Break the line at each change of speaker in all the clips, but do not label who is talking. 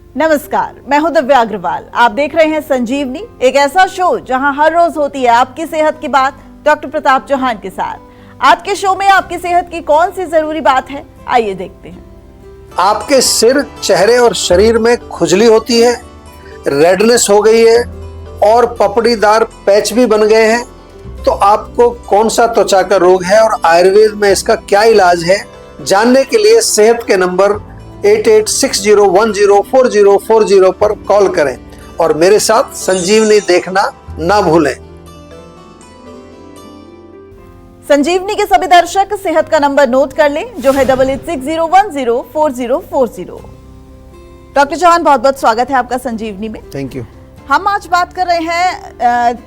नमस्कार, मैं हूं दिव्या अग्रवाल। आप देख रहे हैं संजीवनी, एक ऐसा शो जहां हर रोज होती है आपकी सेहत की बात डॉक्टर प्रताप चौहान के साथ। आज के शो में आपकी सेहत की कौन सी जरूरी बात है, आइए देखते हैं।
आपके सिर, चेहरे और शरीर में खुजली होती है, रेडनेस हो गई है और पपड़ीदार पैच भी बन गए हैं, तो आपको कौन सा त्वचा का रोग है और आयुर्वेद में इसका क्या इलाज है, जानने के लिए सेहत के नंबर 8860104040 पर कॉल करें और मेरे साथ संजीवनी देखना ना भूलें।
संजीवनी के सभी दर्शक सेहत का नंबर नोट कर लें, जो है 8860104040। डॉक्टर चौहान, बहुत बहुत स्वागत है आपका संजीवनी में।
Thank you.
हम आज बात कर रहे हैं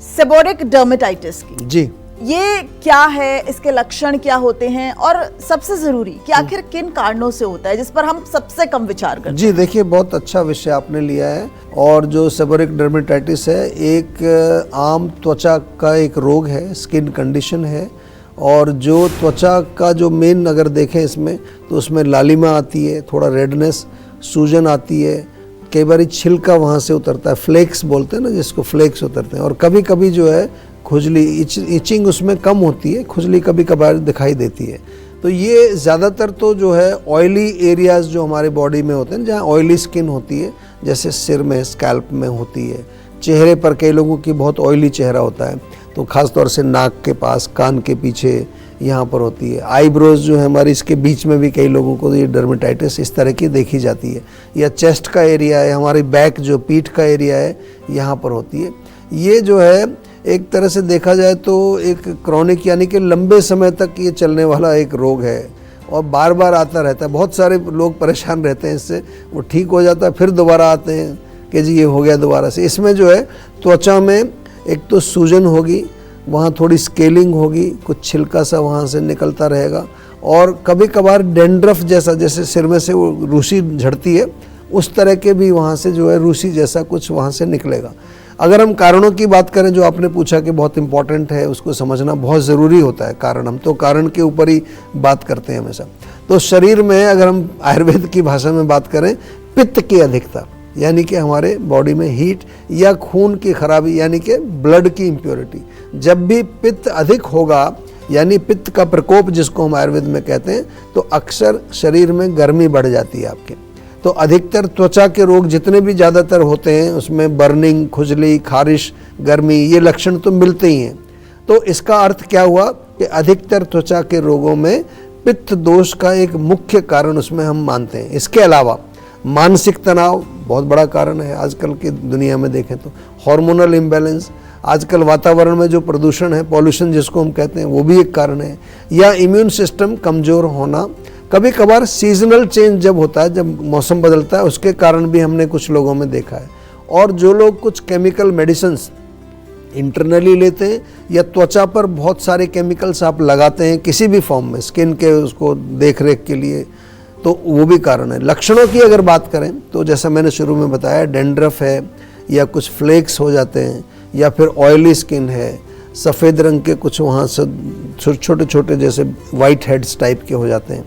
सेबोरिक डर्मेटाइटिस की।
जी,
ये क्या है, इसके लक्षण क्या होते हैं और सबसे जरूरी कि आखिर किन कारणों से होता है, जिस पर हम सबसे कम विचार करते हैं।
जी देखिए, बहुत अच्छा विषय आपने लिया है। और जो सेबोरिक डर्मेटाइटिस है, एक आम त्वचा का एक रोग है, स्किन कंडीशन है। और जो त्वचा का जो मेन अगर देखें इसमें, तो उसमें लालिमा आती है, थोड़ा रेडनेस, सूजन आती है, कई बार छिलका वहाँ से उतरता है, फ्लेक्स बोलते हैं ना जिसको, फ्लेक्स उतरते हैं। और कभी कभी जो है खुजली, इचिंग उसमें कम होती है, खुजली कभी कभार दिखाई देती है। तो ये ज़्यादातर तो जो है ऑयली एरियाज़ जो हमारे बॉडी में होते हैं, जहाँ ऑयली स्किन होती है, जैसे सिर में, स्कैल्प में होती है। चेहरे पर कई लोगों की बहुत ऑयली चेहरा होता है, तो ख़ास तौर से नाक के पास, कान के पीछे, यहाँ पर होती है। आईब्रोज जो है हमारी, इसके बीच में भी कई लोगों को ये डर्मेटाइटिस इस तरह की देखी जाती है। या चेस्ट का एरिया है, हमारी बैक जो पीठ का एरिया है, यहाँ पर होती है। ये जो है एक तरह से देखा जाए तो एक क्रॉनिक यानी कि लंबे समय तक ये चलने वाला एक रोग है और बार बार आता रहता है। बहुत सारे लोग परेशान रहते हैं इससे, वो ठीक हो जाता है, फिर दोबारा आते हैं कि जी ये हो गया दोबारा से। इसमें जो है त्वचा में एक तो सूजन होगी, वहाँ थोड़ी स्केलिंग होगी, कुछ छिलका सा वहाँ से निकलता रहेगा, और कभी कभार डेंड्रफ जैसा, जैसे सिर में से वो रूसी झड़ती है, उस तरह के भी वहाँ से जो है रूसी जैसा कुछ वहाँ से निकलेगा। अगर हम कारणों की बात करें, जो आपने पूछा कि बहुत इंपॉर्टेंट है, उसको समझना बहुत ज़रूरी होता है। कारण, हम तो कारण के ऊपर ही बात करते हैं हमेशा। तो शरीर में अगर हम आयुर्वेद की भाषा में बात करें, पित्त की अधिकता, यानी कि हमारे बॉडी में हीट या खून की खराबी, यानी कि ब्लड की इम्प्योरिटी, जब भी पित्त अधिक होगा, यानी पित्त का प्रकोप जिसको हम आयुर्वेद में कहते हैं, तो अक्सर शरीर में गर्मी बढ़ जाती है आपके। तो अधिकतर त्वचा के रोग जितने भी ज़्यादातर होते हैं, उसमें बर्निंग, खुजली, खारिश, गर्मी, ये लक्षण तो मिलते ही हैं। तो इसका अर्थ क्या हुआ कि अधिकतर त्वचा के रोगों में पित्त दोष का एक मुख्य कारण उसमें हम मानते हैं। इसके अलावा मानसिक तनाव बहुत बड़ा कारण है आजकल की दुनिया में देखें तो। हार्मोनल इम्बैलेंस, आजकल वातावरण में जो प्रदूषण है, पॉल्यूशन जिसको हम कहते हैं, वो भी एक कारण है। या इम्यून सिस्टम कमज़ोर होना, कभी कभार सीजनल चेंज जब होता है, जब मौसम बदलता है, उसके कारण भी हमने कुछ लोगों में देखा है। और जो लोग कुछ केमिकल मेडिसिन्स इंटरनली लेते हैं, या त्वचा पर बहुत सारे केमिकल्स आप लगाते हैं किसी भी फॉर्म में, स्किन के उसको देख रेख के लिए, तो वो भी कारण है। लक्षणों की अगर बात करें तो जैसा मैंने शुरू में बताया, डेंड्रफ है, या कुछ फ्लेक्स हो जाते हैं, या फिर ऑयली स्किन है, सफ़ेद रंग के कुछ वहाँ से छोटे छोटे जैसे वाइट हेड्स टाइप के हो जाते हैं।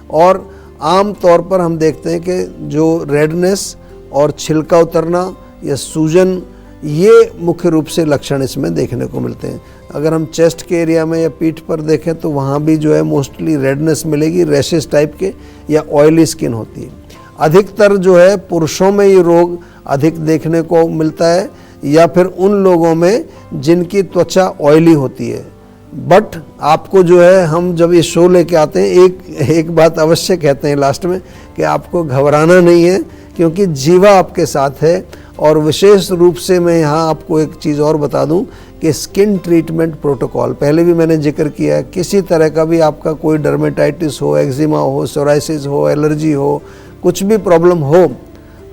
और आम तौर पर हम देखते हैं कि जो रेडनेस और छिलका उतरना या सूजन, ये मुख्य रूप से लक्षण इसमें देखने को मिलते हैं। अगर हम चेस्ट के एरिया में या पीठ पर देखें तो वहाँ भी जो है मोस्टली रेडनेस मिलेगी, रैशेस टाइप के, या ऑयली स्किन होती है। अधिकतर जो है पुरुषों में ये रोग अधिक देखने को मिलता है, या फिर उन लोगों में जिनकी त्वचा ऑयली होती है। बट आपको जो है, हम जब ये शो लेके आते हैं, एक बात अवश्य कहते हैं लास्ट में कि आपको घबराना नहीं है, क्योंकि जीवा आपके साथ है। और विशेष रूप से मैं यहाँ आपको एक चीज़ और बता दूं कि स्किन ट्रीटमेंट प्रोटोकॉल, पहले भी मैंने जिक्र किया है, किसी तरह का भी आपका कोई डर्मेटाइटिस हो, एक्जिमा हो, सोराइसिस हो, एलर्जी हो, कुछ भी प्रॉब्लम हो,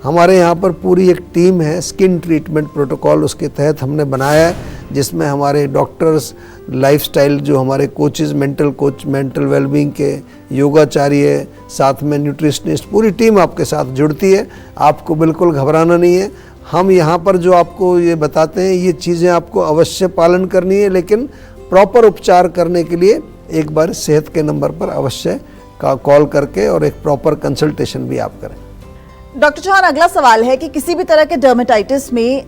हमारे यहाँ पर पूरी एक टीम है, स्किन ट्रीटमेंट प्रोटोकॉल उसके तहत हमने बनाया है, जिसमें हमारे डॉक्टर्स, लाइफस्टाइल जो हमारे coaches, mental coach, mental wellbeing के योगाचार्य, साथ में न्यूट्रिशनिस्ट, पूरी टीम आपके साथ जुड़ती है। आपको बिल्कुल घबराना नहीं है। हम यहाँ पर जो आपको ये बताते हैं, ये चीज़ें आपको अवश्य पालन करनी है, लेकिन प्रॉपर उपचार करने के लिए एक बार सेहत के नंबर पर अवश्य कॉल करके और एक प्रॉपर कंसल्टेशन भी आप करें।
डॉक्टर चौहान, अगला सवाल है कि किसी भी तरह के डर्मेटाइटिस में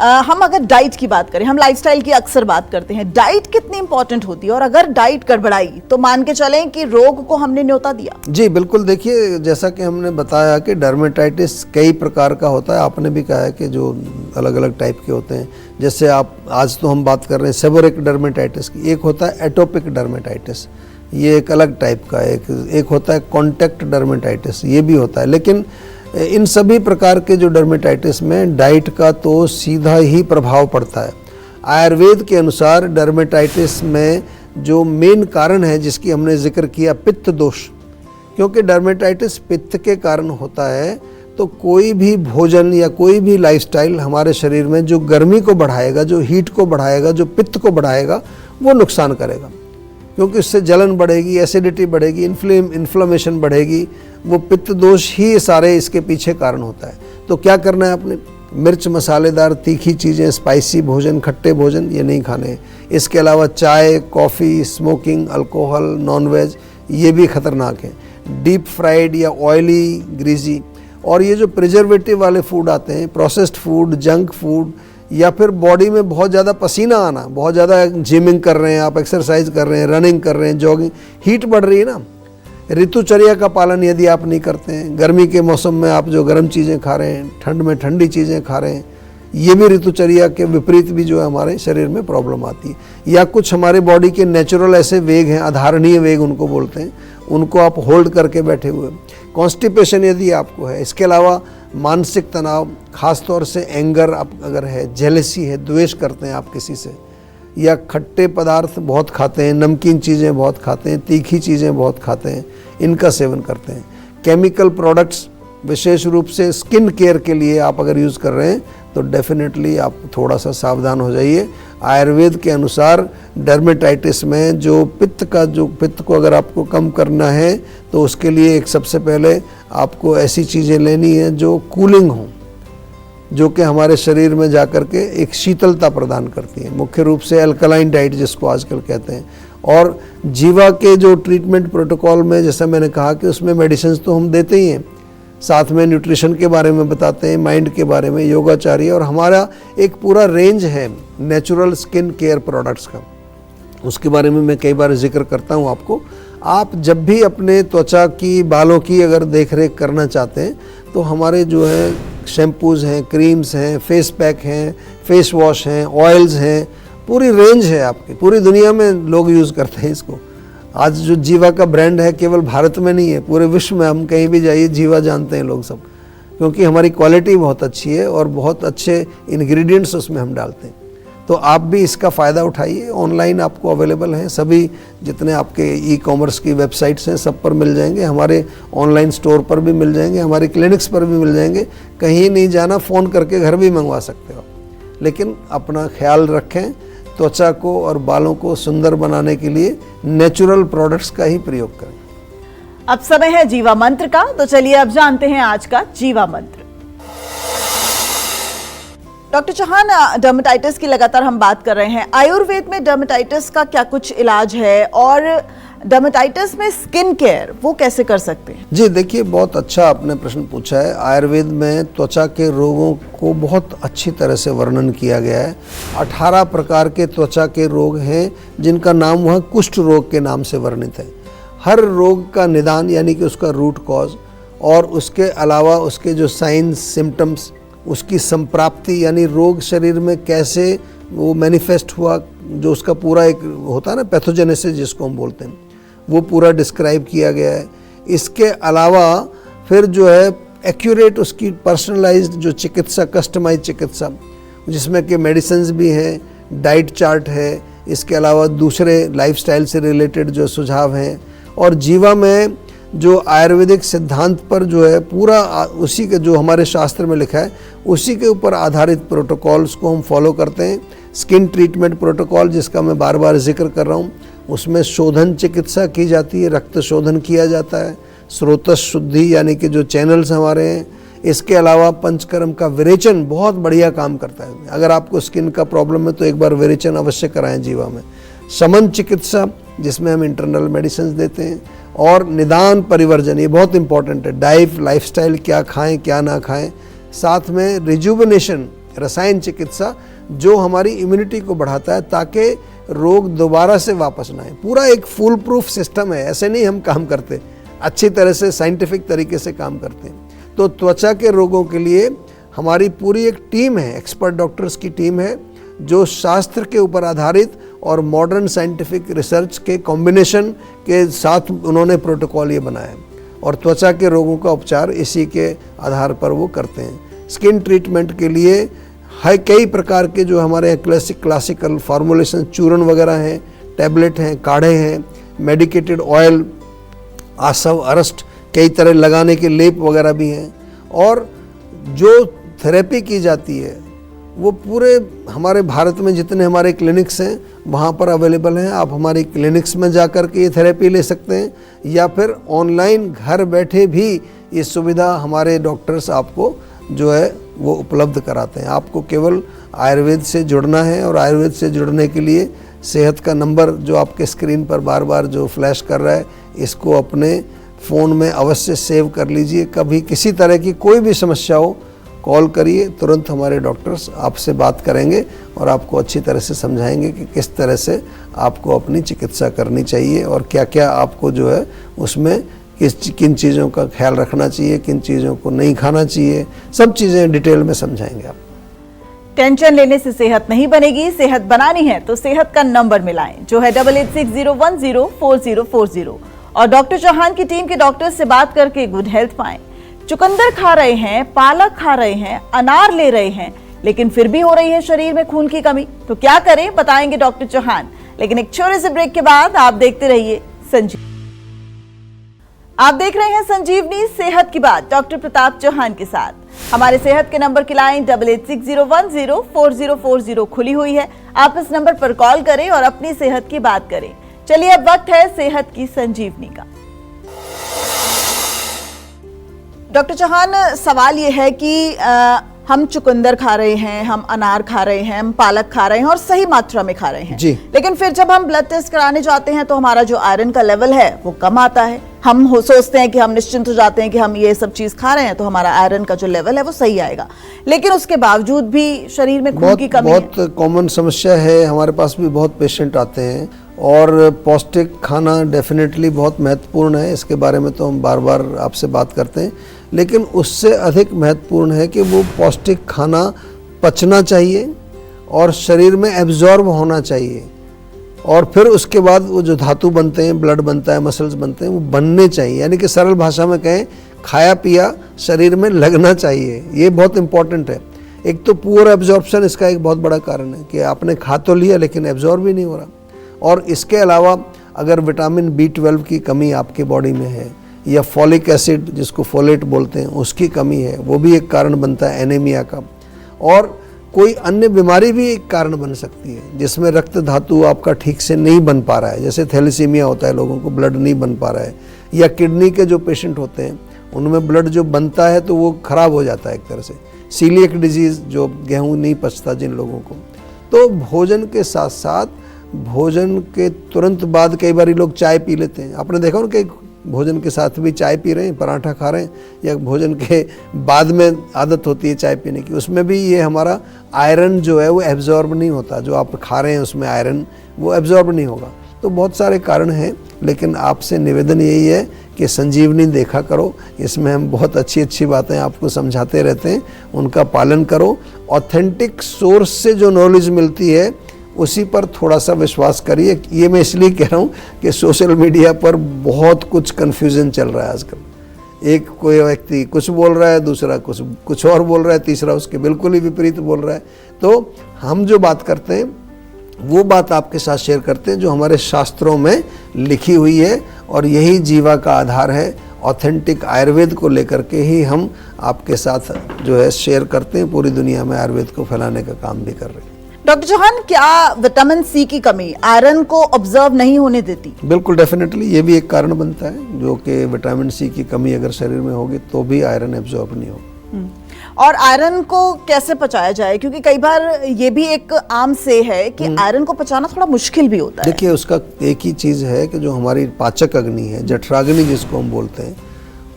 हम अगर डाइट की बात करें, हम लाइफस्टाइल की अक्सर बात करते हैं, डाइट कितनी इंपॉर्टेंट होती है और अगर डाइट गड़बड़ाई तो मान के चलें कि रोग को हमने न्योता दिया।
जी बिल्कुल, देखिए जैसा कि हमने बताया कि डर्मेटाइटिस कई प्रकार का होता है। आपने भी कहा है कि जो अलग अलग टाइप के होते हैं, जैसे आप आज तो हम बात कर रहे हैं सेबोरिक डर्मेटाइटिस की। एक होता है एटोपिक डर्मेटाइटिस, ये एक अलग टाइप का। एक होता है कॉन्टैक्ट डर्मेटाइटिस, ये भी होता है। लेकिन इन सभी प्रकार के जो डर्मेटाइटिस में डाइट का तो सीधा ही प्रभाव पड़ता है। आयुर्वेद के अनुसार डर्मेटाइटिस में जो मेन कारण है जिसकी हमने जिक्र किया, पित्त दोष, क्योंकि डर्मेटाइटिस पित्त के कारण होता है, तो कोई भी भोजन या कोई भी लाइफस्टाइल हमारे शरीर में जो गर्मी को बढ़ाएगा, जो हीट को बढ़ाएगा, जो पित्त को बढ़ाएगा, वो नुकसान करेगा, क्योंकि उससे जलन बढ़ेगी, एसिडिटी बढ़ेगी, इन्फ्लेमेशन बढ़ेगी। वो पित्त दोष ही सारे इसके पीछे कारण होता है। तो क्या करना है आपने? मिर्च मसालेदार तीखी चीज़ें, स्पाइसी भोजन, खट्टे भोजन ये नहीं खाने हैं। इसके अलावा चाय, कॉफ़ी, स्मोकिंग, अल्कोहल, नॉनवेज ये भी खतरनाक है। डीप फ्राइड या ऑयली, ग्रीजी और ये जो प्रिजर्वेटिव वाले फूड आते हैं, प्रोसेस्ड फूड, जंक फूड, या फिर बॉडी में बहुत ज़्यादा पसीना आना, बहुत ज़्यादा जिमिंग कर रहे हैं आप, एक्सरसाइज कर रहे हैं, रनिंग कर रहे हैं, जॉगिंग, हीट बढ़ रही है ना। ऋतुचर्या का पालन यदि आप नहीं करते हैं, गर्मी के मौसम में आप जो गर्म चीज़ें खा रहे हैं, ठंड में ठंडी चीज़ें खा रहे हैं, ये भी ऋतुचर्या के विपरीत भी जो है हमारे शरीर में प्रॉब्लम आती है। या कुछ हमारे बॉडी के नेचुरल ऐसे वेग हैं, आधारणीय वेग उनको बोलते हैं, उनको आप होल्ड करके बैठे हुए। कॉन्स्टिपेशन यदि आपको है, इसके अलावा मानसिक तनाव, खास तौर से एंगर आप अगर है, जेलसी है, द्वेष करते हैं आप किसी से, या खट्टे पदार्थ बहुत खाते हैं, नमकीन चीज़ें बहुत खाते हैं, तीखी चीज़ें बहुत खाते हैं, इनका सेवन करते हैं। केमिकल प्रोडक्ट्स विशेष रूप से स्किन केयर के लिए आप अगर यूज़ कर रहे हैं तो डेफिनेटली आप थोड़ा सा सावधान हो जाइए। आयुर्वेद के अनुसार डर्मेटाइटिस में जो पित्त को अगर आपको कम करना है तो उसके लिए एक सबसे पहले आपको ऐसी चीज़ें लेनी है जो कूलिंग हो, जो कि हमारे शरीर में जाकर के एक शीतलता प्रदान करती है। मुख्य रूप से अल्कलाइन डाइट जिसको आजकल कहते हैं। और जीवा के जो ट्रीटमेंट प्रोटोकॉल में, जैसा मैंने कहा कि उसमें मेडिसिन तो हम देते ही हैं, साथ में न्यूट्रिशन के बारे में बताते हैं, माइंड के बारे में, योगाचार्य, और हमारा एक पूरा रेंज है नेचुरल स्किन केयर प्रोडक्ट्स का। उसके बारे में मैं कई बार जिक्र करता हूँ आपको। आप जब भी अपने त्वचा की, बालों की अगर देख रेख करना चाहते हैं तो हमारे जो है शैम्पूज़ हैं, क्रीम्स हैं, फेस पैक हैं, फेस वॉश हैं, ऑयल्स हैं, पूरी रेंज है आपकी। पूरी दुनिया में लोग यूज़ करते हैं इसको। आज जो जीवा का ब्रांड है केवल भारत में नहीं है, पूरे विश्व में हम कहीं भी जाइए जीवा जानते हैं लोग सब, क्योंकि हमारी क्वालिटी बहुत अच्छी है और बहुत अच्छे इंग्रेडिएंट्स उसमें हम डालते हैं। तो आप भी इसका फ़ायदा उठाइए। ऑनलाइन आपको अवेलेबल हैं, सभी जितने आपके ई कॉमर्स की वेबसाइट्स हैं सब पर मिल जाएंगे, हमारे ऑनलाइन स्टोर पर भी मिल जाएंगे, हमारे क्लिनिक्स पर भी मिल जाएंगे। कहीं नहीं जाना, फ़ोन करके घर भी मंगवा सकते हो। लेकिन अपना ख्याल रखें, त्वचा को और बालों को सुंदर बनाने के लिए नेचुरल प्रोडक्ट्स का ही प्रयोग करें।
अब समय है जीवा मंत्र का, तो चलिए अब जानते हैं आज का जीवा मंत्र। डॉक्टर चौहान, डर्मेटाइटिस की लगातार हम बात कर रहे हैं। आयुर्वेद में डर्मेटाइटिस का क्या कुछ इलाज है और डर्मेटाइटिस में स्किन केयर वो कैसे कर सकते हैं?
जी देखिए, बहुत अच्छा आपने प्रश्न पूछा है। आयुर्वेद में त्वचा के रोगों को बहुत अच्छी तरह से वर्णन किया गया है। 18 प्रकार के त्वचा के रोग हैं जिनका नाम वह कुष्ठ रोग के नाम से वर्णित है। हर रोग का निदान यानी कि उसका रूट कॉज, और उसके अलावा उसके जो साइंस, सिम्टम्स, उसकी संप्राप्ति यानी रोग शरीर में कैसे वो मैनिफेस्ट हुआ, जो उसका पूरा एक होता है ना पैथोजेनेसिस जिसको हम बोलते हैं, वो पूरा डिस्क्राइब किया गया है। इसके अलावा फिर जो है एक्यूरेट उसकी पर्सनलाइज्ड जो चिकित्सा, कस्टमाइज चिकित्सा, जिसमें कि मेडिसिन्स भी हैं, डाइट चार्ट है, इसके अलावा दूसरे लाइफस्टाइल से रिलेटेड जो सुझाव हैं, और जीवा में जो आयुर्वेदिक सिद्धांत पर जो है पूरा उसी के जो हमारे शास्त्र में लिखा है उसी के ऊपर आधारित प्रोटोकॉल्स को हम फॉलो करते हैं। स्किन ट्रीटमेंट प्रोटोकॉल जिसका मैं बार बार जिक्र कर रहा हूँ, उसमें शोधन चिकित्सा की जाती है, रक्त शोधन किया जाता है, स्रोतस शुद्धि यानी कि जो चैनल्स हमारे हैं। इसके अलावा पंचकर्म का विरेचन बहुत बढ़िया काम करता है। अगर आपको स्किन का प्रॉब्लम है तो एक बार विरेचन अवश्य कराएं जीवा में। शमन चिकित्सा जिसमें हम इंटरनल मेडिसिन देते हैं, और निदान परिवर्जन, ये बहुत इंपॉर्टेंट है। डाइट, लाइफस्टाइल, क्या खाएं क्या ना खाएं। साथ में रिजुविनेशन, रसायन चिकित्सा, जो हमारी इम्यूनिटी को बढ़ाता है ताकि रोग दोबारा से वापस ना आए। पूरा एक फुल प्रूफ सिस्टम है, ऐसे नहीं हम काम करते, अच्छी तरह से साइंटिफिक तरीके से काम करते हैं। तो त्वचा के रोगों के लिए हमारी पूरी एक टीम है, एक्सपर्ट डॉक्टर्स की टीम है, जो शास्त्र के ऊपर आधारित और मॉडर्न साइंटिफिक रिसर्च के कॉम्बिनेशन के साथ उन्होंने प्रोटोकॉल ये बनाया है और त्वचा के रोगों का उपचार इसी के आधार पर वो करते हैं। स्किन ट्रीटमेंट के लिए है कई प्रकार के जो हमारे क्लासिकल फार्मूलेशन, चूर्ण वगैरह हैं, टैबलेट हैं, काढ़े हैं, मेडिकेटेड ऑयल, आसव, अरस्ट, कई तरह लगाने के लेप वगैरह भी हैं। और जो थेरेपी की जाती है वो पूरे हमारे भारत में जितने हमारे क्लिनिक्स हैं वहाँ पर अवेलेबल हैं। आप हमारी क्लिनिक्स में जाकर के ये थेरेपी ले सकते हैं या फिर ऑनलाइन घर बैठे भी ये सुविधा हमारे डॉक्टर्स आपको जो है वो उपलब्ध कराते हैं। आपको केवल आयुर्वेद से जुड़ना है और आयुर्वेद से जुड़ने के लिए सेहत का नंबर जो आपके स्क्रीन पर बार बार जो फ्लैश कर रहा है, इसको अपने फ़ोन में अवश्य सेव कर लीजिए। कभी किसी तरह की कोई भी समस्या हो, कॉल करिए, तुरंत हमारे डॉक्टर्स आपसे बात करेंगे और आपको अच्छी तरह से समझाएंगे कि किस तरह से आपको अपनी चिकित्सा करनी चाहिए और क्या क्या आपको जो है उसमें किन चीज़ों का ख्याल रखना चाहिए, किन चीज़ों को नहीं खाना चाहिए, सब चीज़ें डिटेल में समझाएंगे आप।
टेंशन लेने से सेहत नहीं बनेगी, सेहत बनानी है तो सेहत का नंबर मिलाएं जो है 8860104040 और डॉक्टर चौहान की टीम के डॉक्टर से बात करके गुड हेल्थ पाएं। चुकंदर खा रहे हैं, पालक खा रहे हैं, अनार ले रहे हैं, लेकिन फिर भी हो रही है शरीर में खून की कमी, तो क्या करें बताएंगे डॉक्टर चौहान। लेकिन एक छोटे से ब्रेक के बाद आप देखते रहिए संजीव। आप देख रहे हैं संजीवनी सेहत की बात डॉक्टर प्रताप चौहान के साथ। हमारे सेहत के नंबर की लाइन 8860104040 खुली हुई है। आप इस नंबर पर कॉल करें और अपनी सेहत की बात करें। चलिए अब वक्त है सेहत की संजीवनी का। डॉक्टर चौहान, सवाल ये है कि हम चुकंदर खा रहे हैं, हम अनार खा रहे हैं, हम पालक खा रहे हैं और सही मात्रा में खा रहे हैं
जी।
लेकिन फिर जब हम ब्लड टेस्ट कराने जाते हैं तो हमारा जो आयरन का लेवल है वो कम आता है। हम सोचते हैं कि हम निश्चिंत हो जाते हैं कि हम ये सब चीज खा रहे हैं तो हमारा आयरन का जो लेवल है वो सही आएगा, लेकिन उसके बावजूद भी शरीर में खून की कमी
बहुत कॉमन समस्या है। हमारे पास भी बहुत पेशेंट आते हैं और पौष्टिक खाना डेफिनेटली बहुत महत्वपूर्ण है, इसके बारे में तो हम बार बार आपसे बात करते हैं, लेकिन उससे अधिक महत्वपूर्ण है कि वो पौष्टिक खाना पचना चाहिए और शरीर में एब्जॉर्ब होना चाहिए और फिर उसके बाद वो जो धातु बनते हैं, ब्लड बनता है, मसल्स बनते हैं, वो बनने चाहिए। यानी कि सरल भाषा में कहें, खाया पिया शरीर में लगना चाहिए। ये बहुत इंपॉर्टेंट है। एक तो पुअर एब्जॉर्प्शन इसका एक बहुत बड़ा कारण है कि आपने खा तो लिया लेकिन एब्जॉर्ब भी नहीं हो रहा। और इसके अलावा अगर विटामिन B12 की कमी आपके बॉडी में है या फॉलिक एसिड जिसको फोलेट बोलते हैं उसकी कमी है, वो भी एक कारण बनता है एनीमिया का। और कोई अन्य बीमारी भी एक कारण बन सकती है जिसमें रक्त धातु आपका ठीक से नहीं बन पा रहा है, जैसे थैलेसीमिया होता है, लोगों को ब्लड नहीं बन पा रहा है, या किडनी के जो पेशेंट होते हैं उनमें ब्लड जो बनता है तो वो खराब हो जाता है एक तरह से। सीलिएक डिजीज़, जो गेहूँ नहीं पचता जिन लोगों को, तो भोजन के साथ साथ भोजन के तुरंत बाद कई बार लोग चाय पी लेते हैं। आपने देखा उनके भोजन के साथ भी चाय पी रहे हैं, पराठा खा रहे हैं, या भोजन के बाद में आदत होती है चाय पीने की, उसमें भी ये हमारा आयरन जो है वो एब्जॉर्ब नहीं होता। जो आप खा रहे हैं उसमें आयरन वो एब्जॉर्ब नहीं होगा। तो बहुत सारे कारण हैं, लेकिन आपसे निवेदन यही है कि संजीवनी देखा करो, इसमें हम बहुत अच्छी अच्छी बातें आपको समझाते रहते हैं, उनका पालन करो। ऑथेंटिक सोर्स से जो नॉलेज मिलती है उसी पर थोड़ा सा विश्वास करिए। ये मैं इसलिए कह रहा हूँ कि सोशल मीडिया पर बहुत कुछ कन्फ्यूज़न चल रहा है आजकल। एक कोई व्यक्ति कुछ बोल रहा है, दूसरा कुछ और बोल रहा है, तीसरा उसके बिल्कुल ही विपरीत बोल रहा है। तो हम जो बात करते हैं वो बात आपके साथ शेयर करते हैं जो हमारे शास्त्रों में लिखी हुई है, और यही जीवा का आधार है। ऑथेंटिक आयुर्वेद को लेकर के ही हम आपके साथ जो है शेयर करते हैं, पूरी दुनिया में आयुर्वेद को फैलाने का काम भी कर रहे हैं।
डॉक्टर चौहान, क्या विटामिन सी की कमी आयरन को ऑब्जर्व नहीं होने देती?
बिल्कुल, डेफिनेटली ये भी एक कारण बनता है, जो कि विटामिन सी की कमी अगर शरीर में होगी तो भी आयरन एब्जॉर्ब नहीं होगा।
और आयरन को कैसे पचाया जाए, क्योंकि कई बार ये भी एक आम से है कि आयरन को पचाना थोड़ा मुश्किल भी होता है।
देखिए, उसका एक ही चीज़ है कि जो हमारी पाचक अग्नि है, जठराग्नि जिसको हम बोलते हैं,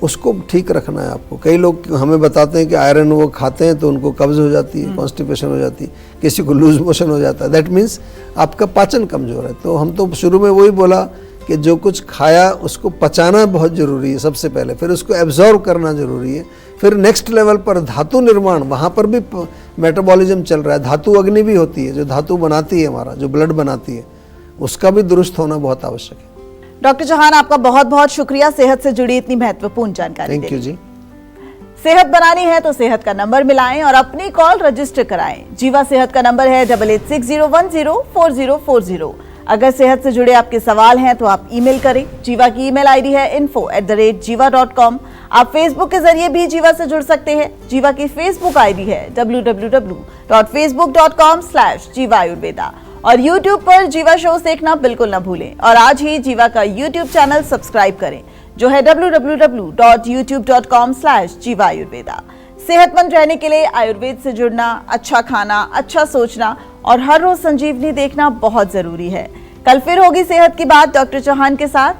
उसको ठीक रखना है आपको। कई लोग हमें बताते हैं कि आयरन वो खाते हैं तो उनको कब्ज हो जाती है, कॉन्स्टिपेशन हो जाती है, किसी को लूज मोशन हो जाता है। दैट मीन्स आपका पाचन कमजोर है। तो हम तो शुरू में वही बोला कि जो कुछ खाया उसको पचाना बहुत ज़रूरी है सबसे पहले, फिर उसको एब्जॉर्व करना ज़रूरी है। फिर नेक्स्ट लेवल पर धातु निर्माण, वहाँ पर भी मेटाबॉलिज्म चल रहा है। धातु अग्नि भी होती है जो धातु बनाती है, हमारा जो ब्लड बनाती है, उसका भी दुरुस्त होना बहुत आवश्यक है।
डॉक्टर चौहान, आपका बहुत बहुत शुक्रिया सेहत से जुड़ी इतनी महत्वपूर्ण जानकारी।
थैंक यू जी।
सेहत बनानी है तो सेहत का नंबर मिलाएं और अपनी कॉल रजिस्टर कराएं। जीवा सेहत का नंबर है 8860104040। अगर सेहत से जुड़े आपके सवाल हैं तो आप ईमेल करें। जीवा की ईमेल आईडी है info@jiva.com। आप फेसबुक के जरिए भी जीवा से जुड़ सकते हैं। जीवा की फेसबुक आईडी है www.facebook.com/jiva-ayurveda। और YouTube पर जीवा शोज देखना बिल्कुल न भूलें और आज ही जीवा का YouTube चैनल सब्सक्राइब करें जो है www.youtube.com/jiva-ayurveda। सेहतमंद रहने के लिए आयुर्वेद से जुड़ना, अच्छा खाना, अच्छा सोचना और हर रोज संजीवनी देखना बहुत जरूरी है। कल फिर होगी सेहत की बात डॉक्टर चौहान के साथ।